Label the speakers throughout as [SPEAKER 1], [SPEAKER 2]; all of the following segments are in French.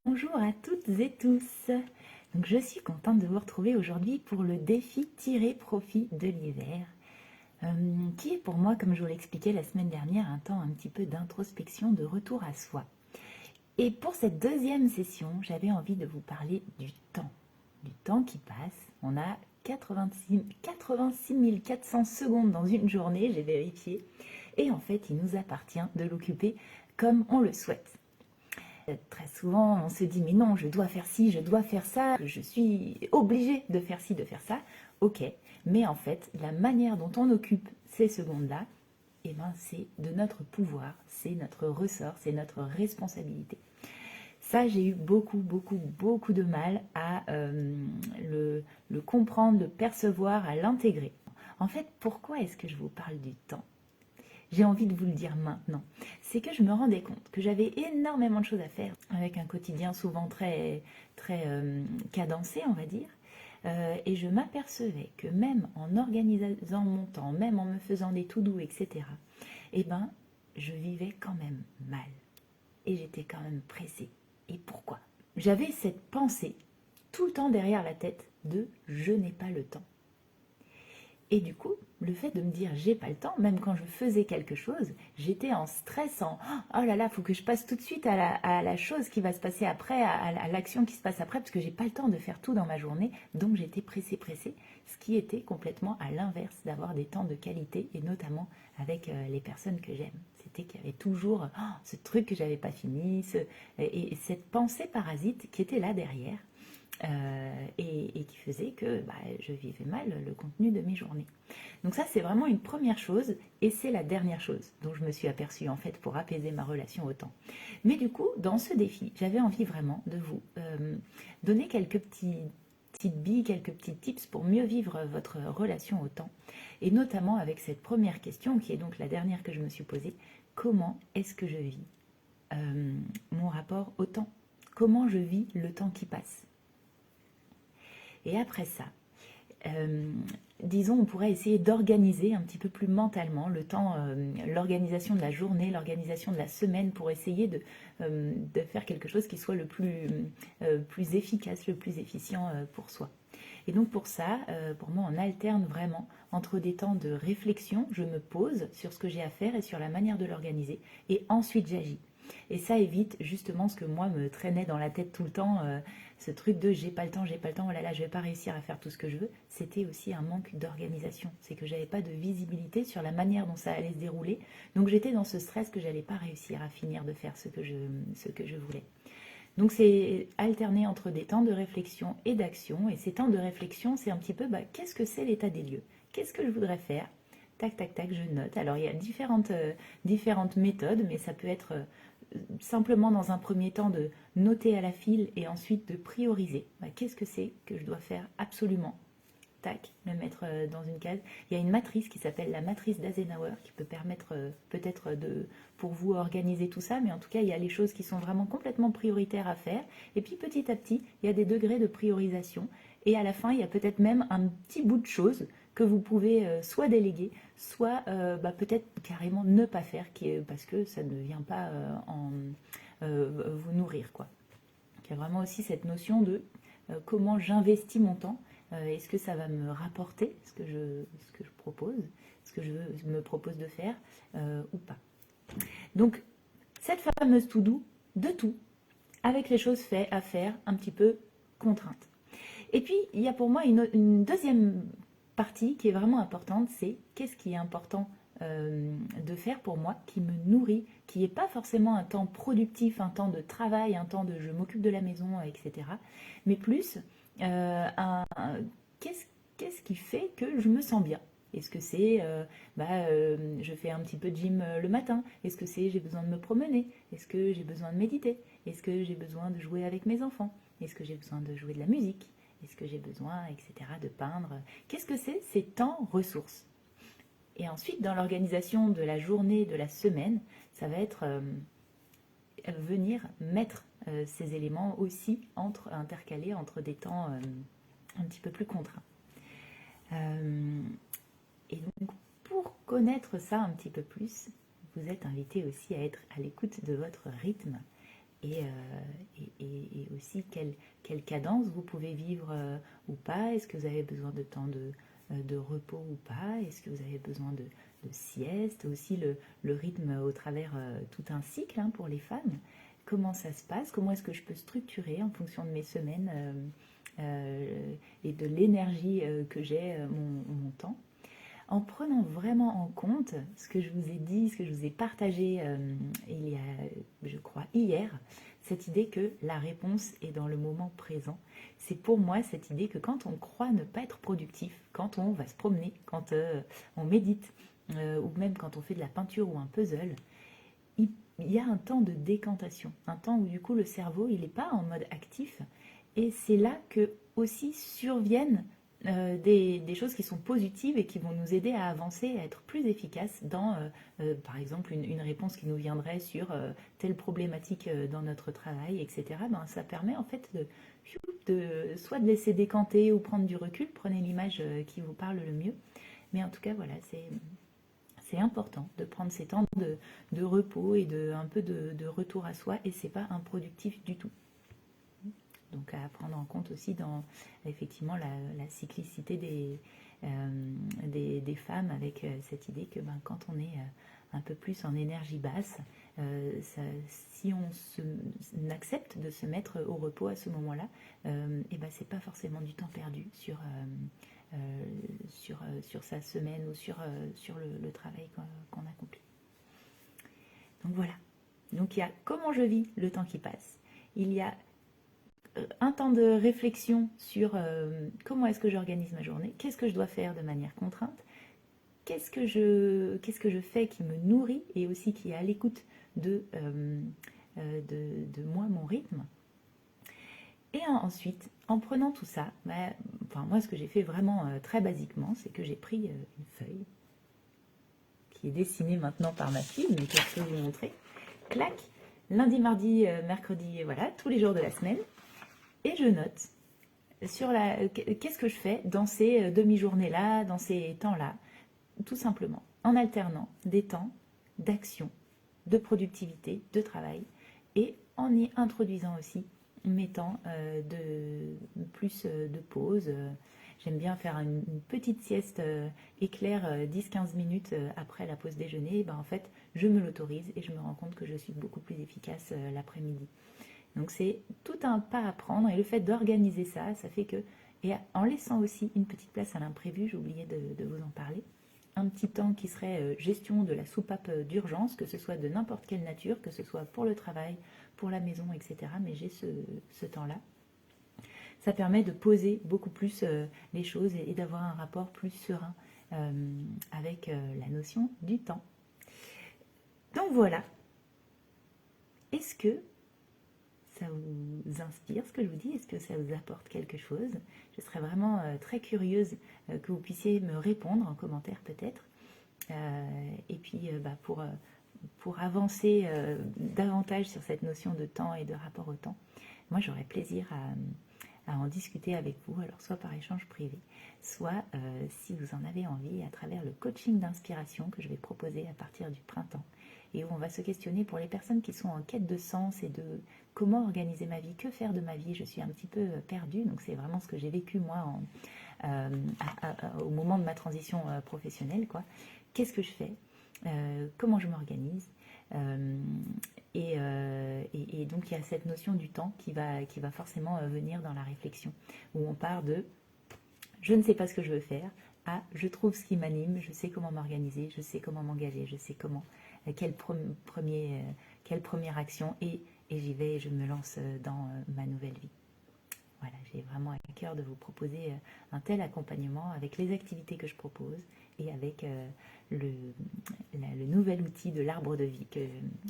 [SPEAKER 1] Bonjour à toutes et tous. Donc je suis contente de vous retrouver aujourd'hui pour le défi tirer profit de l'hiver, qui est pour moi, comme je vous l'expliquais la semaine dernière, un temps un petit peu d'introspection, de retour à soi. Et pour cette deuxième session, j'avais envie de vous parler du temps qui passe. On a 86 400 secondes dans une journée, j'ai vérifié, et en fait, il nous appartient de l'occuper comme on le souhaite. Très souvent, on se dit, mais non, je dois faire ci, je dois faire ça, je suis obligée de faire ci, de faire ça. Ok, mais en fait, la manière dont on occupe ces secondes-là, eh ben, c'est de notre pouvoir, c'est notre ressort, c'est notre responsabilité. Ça, j'ai eu beaucoup de mal à le comprendre, le percevoir, à l'intégrer. En fait, pourquoi est-ce que je vous parle du temps? J'ai envie de vous le dire maintenant. C'est que je me rendais compte que j'avais énormément de choses à faire, avec un quotidien souvent très cadencé, on va dire. Et je m'apercevais que même en organisant mon temps, même en me faisant des to-do, etc., eh ben, je vivais quand même mal. Et j'étais quand même pressée. Et pourquoi? J'avais cette pensée tout le temps derrière la tête de je n'ai pas le temps. Et du coup, le fait de me dire j'ai pas le temps, même quand je faisais quelque chose, j'étais en stress, en oh là là, faut que je passe tout de suite à la chose qui va se passer après, à l'action qui se passe après, parce que j'ai pas le temps de faire tout dans ma journée. Donc j'étais pressée, ce qui était complètement à l'inverse d'avoir des temps de qualité, et notamment avec les personnes que j'aime. C'était qu'il y avait toujours ce truc que j'avais pas fini, et cette pensée parasite qui était là derrière. Et qui faisait que je vivais mal le contenu de mes journées. Donc ça, c'est vraiment une première chose, et c'est la dernière chose dont je me suis aperçue en fait pour apaiser ma relation au temps. Mais du coup, dans ce défi, j'avais envie vraiment de vous donner quelques petites billes, quelques petits tips pour mieux vivre votre relation au temps, et notamment avec cette première question, qui est donc la dernière que je me suis posée: comment est-ce que je vis mon rapport au temps? Comment je vis le temps qui passe? Et après ça, disons, on pourrait essayer d'organiser un petit peu plus mentalement le temps, l'organisation de la journée, l'organisation de la semaine, pour essayer de faire quelque chose qui soit le plus efficace, le plus efficient pour soi. Et donc pour ça, pour moi, on alterne vraiment entre des temps de réflexion, je me pose sur ce que j'ai à faire et sur la manière de l'organiser, et ensuite j'agis. Et ça évite justement ce que moi me traînait dans la tête tout le temps, ce truc de j'ai pas le temps, oh là là, je vais pas réussir à faire tout ce que je veux. C'était aussi un manque d'organisation. C'est que j'avais pas de visibilité sur la manière dont ça allait se dérouler. Donc j'étais dans ce stress que j'allais pas réussir à finir de faire ce que je voulais. Donc c'est alterner entre des temps de réflexion et d'action. Et ces temps de réflexion, c'est un petit peu qu'est-ce que c'est l'état des lieux? Qu'est-ce que je voudrais faire? Tac, tac, tac, je note. Alors il y a différentes méthodes, mais ça peut être simplement dans un premier temps de noter à la file et ensuite de prioriser. Qu'est-ce que c'est que je dois faire absolument? Tac, le mettre dans une case. Il y a une matrice qui s'appelle la matrice d'Eisenhower qui peut permettre peut-être pour vous organiser tout ça, mais en tout cas, il y a les choses qui sont vraiment complètement prioritaires à faire. Et puis petit à petit, il y a des degrés de priorisation. Et à la fin, il y a peut-être même un petit bout de choses que vous pouvez soit déléguer, soit peut-être carrément ne pas faire, parce que ça ne vient pas vous nourrir, quoi. Il y a vraiment aussi cette notion de comment j'investis mon temps. Est-ce que ça va me rapporter ce que je propose, ce que je me propose de faire ou pas. Donc, cette fameuse to-do, de tout, avec les choses faites à faire un petit peu contraintes. Et puis, il y a pour moi une deuxième partie qui est vraiment importante, c'est qu'est-ce qui est important de faire pour moi, qui me nourrit, qui n'est pas forcément un temps productif, un temps de travail, un temps de je m'occupe de la maison, etc. Mais plus, qu'est-ce qui fait que je me sens bien? Est-ce que c'est, je fais un petit peu de gym le matin? Est-ce que c'est, j'ai besoin de me promener? Est-ce que j'ai besoin de méditer? Est-ce que j'ai besoin de jouer avec mes enfants? Est-ce que j'ai besoin de jouer de la musique? Est-ce que j'ai besoin, etc., de peindre? Qu'est-ce que c'est ces temps ressources? Et ensuite, dans l'organisation de la journée, de la semaine, ça va être venir mettre ces éléments aussi intercalés entre des temps un petit peu plus contraints. Et donc, pour connaître ça un petit peu plus, vous êtes invité aussi à être à l'écoute de votre rythme et, et aussi quelle cadence vous pouvez vivre ou pas. Est-ce que vous avez besoin de temps de repos ou pas? Est-ce que vous avez besoin de sieste? Aussi le rythme au travers tout un cycle hein, pour les femmes. Comment ça se passe? Comment est-ce que je peux structurer en fonction de mes semaines et de l'énergie que j'ai mon temps? En prenant vraiment en compte ce que je vous ai dit, ce que je vous ai partagé il y a, je crois, hier, cette idée que la réponse est dans le moment présent. C'est pour moi cette idée que quand on croit ne pas être productif, quand on va se promener, quand on médite, ou même quand on fait de la peinture ou un puzzle, il y a un temps de décantation, un temps où du coup le cerveau il n'est pas en mode actif, et c'est là que aussi surviennent des choses qui sont positives et qui vont nous aider à avancer, à être plus efficaces dans, par exemple, une réponse qui nous viendrait sur telle problématique dans notre travail, etc. Ben, ça permet en fait soit de laisser décanter ou prendre du recul, prenez l'image qui vous parle le mieux, mais en tout cas, voilà, c'est important de prendre ces temps de repos et un peu de retour à soi, et c'est pas improductif du tout. Donc à prendre en compte aussi dans effectivement la cyclicité des femmes, avec cette idée que ben, quand on est un peu plus en énergie basse, si on accepte de se mettre au repos à ce moment-là, et ben c'est pas forcément du temps perdu sur sa semaine ou sur le travail qu'on accomplit. Donc voilà. Donc il y a comment je vis le temps qui passe. Il y a un temps de réflexion sur comment est-ce que j'organise ma journée, qu'est-ce que je dois faire de manière contrainte, qu'est-ce que je fais qui me nourrit et aussi qui est à l'écoute de moi, mon rythme. Et ensuite, en prenant tout ça, bah, enfin, moi ce que j'ai fait vraiment très basiquement, c'est que j'ai pris une feuille qui est dessinée maintenant par ma fille, mais que je peux vous montrer. Clac, lundi, mardi, mercredi, voilà, tous les jours de la semaine. Et je note sur qu'est-ce que je fais dans ces demi-journées-là, dans ces temps-là, tout simplement, en alternant des temps d'action, de productivité, de travail, et en y introduisant aussi mes temps de pause. J'aime bien faire une petite sieste éclair 10-15 minutes après la pause déjeuner. Et ben, en fait, je me l'autorise et je me rends compte que je suis beaucoup plus efficace l'après-midi. Donc c'est tout un pas à prendre, et le fait d'organiser ça, ça fait que, et en laissant aussi une petite place à l'imprévu, j'ai oublié de vous en parler, un petit temps qui serait gestion de la soupape d'urgence, que ce soit de n'importe quelle nature, que ce soit pour le travail, pour la maison, etc. Mais j'ai ce temps-là. Ça permet de poser beaucoup plus les choses et d'avoir un rapport plus serein avec la notion du temps. Donc voilà. Est-ce que ça vous inspire ce que je vous dis? Est-ce que ça vous apporte quelque chose? Je serais vraiment très curieuse que vous puissiez me répondre en commentaire peut-être. Et puis bah, pour avancer davantage sur cette notion de temps et de rapport au temps, moi j'aurais plaisir à en discuter avec vous, alors soit par échange privé, soit si vous en avez envie, à travers le coaching d'inspiration que je vais proposer à partir du printemps, et où on va se questionner pour les personnes qui sont en quête de sens et de comment organiser ma vie, que faire de ma vie. Je suis un petit peu perdue, donc c'est vraiment ce que j'ai vécu moi au moment de ma transition professionnelle, quoi. Qu'est-ce que je fais? Comment je m'organise? Et donc il y a cette notion du temps qui va forcément venir dans la réflexion, où on part de je ne sais pas ce que je veux faire à je trouve ce qui m'anime, je sais comment m'organiser, je sais comment m'engager, je sais quelle première action, et j'y vais et je me lance dans ma nouvelle vie. Voilà, j'ai vraiment à cœur de vous proposer un tel accompagnement avec les activités que je propose et avec le nouvel outil de l'arbre de vie que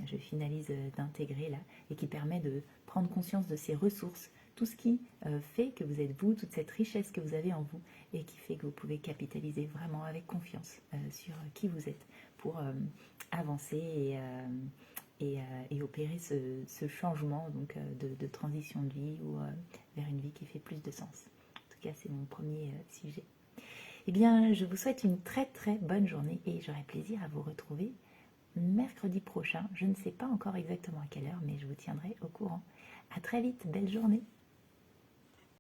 [SPEAKER 1] je finalise d'intégrer là, et qui permet de prendre conscience de ces ressources, tout ce qui fait que vous êtes vous, toute cette richesse que vous avez en vous, et qui fait que vous pouvez capitaliser vraiment avec confiance sur qui vous êtes pour avancer et opérer ce changement donc, de transition de vie ou vers une vie qui fait plus de sens. En tout cas, c'est mon premier sujet. Eh bien, je vous souhaite une très très bonne journée et j'aurai plaisir à vous retrouver mercredi prochain. Je ne sais pas encore exactement à quelle heure, mais je vous tiendrai au courant. À très vite, belle journée.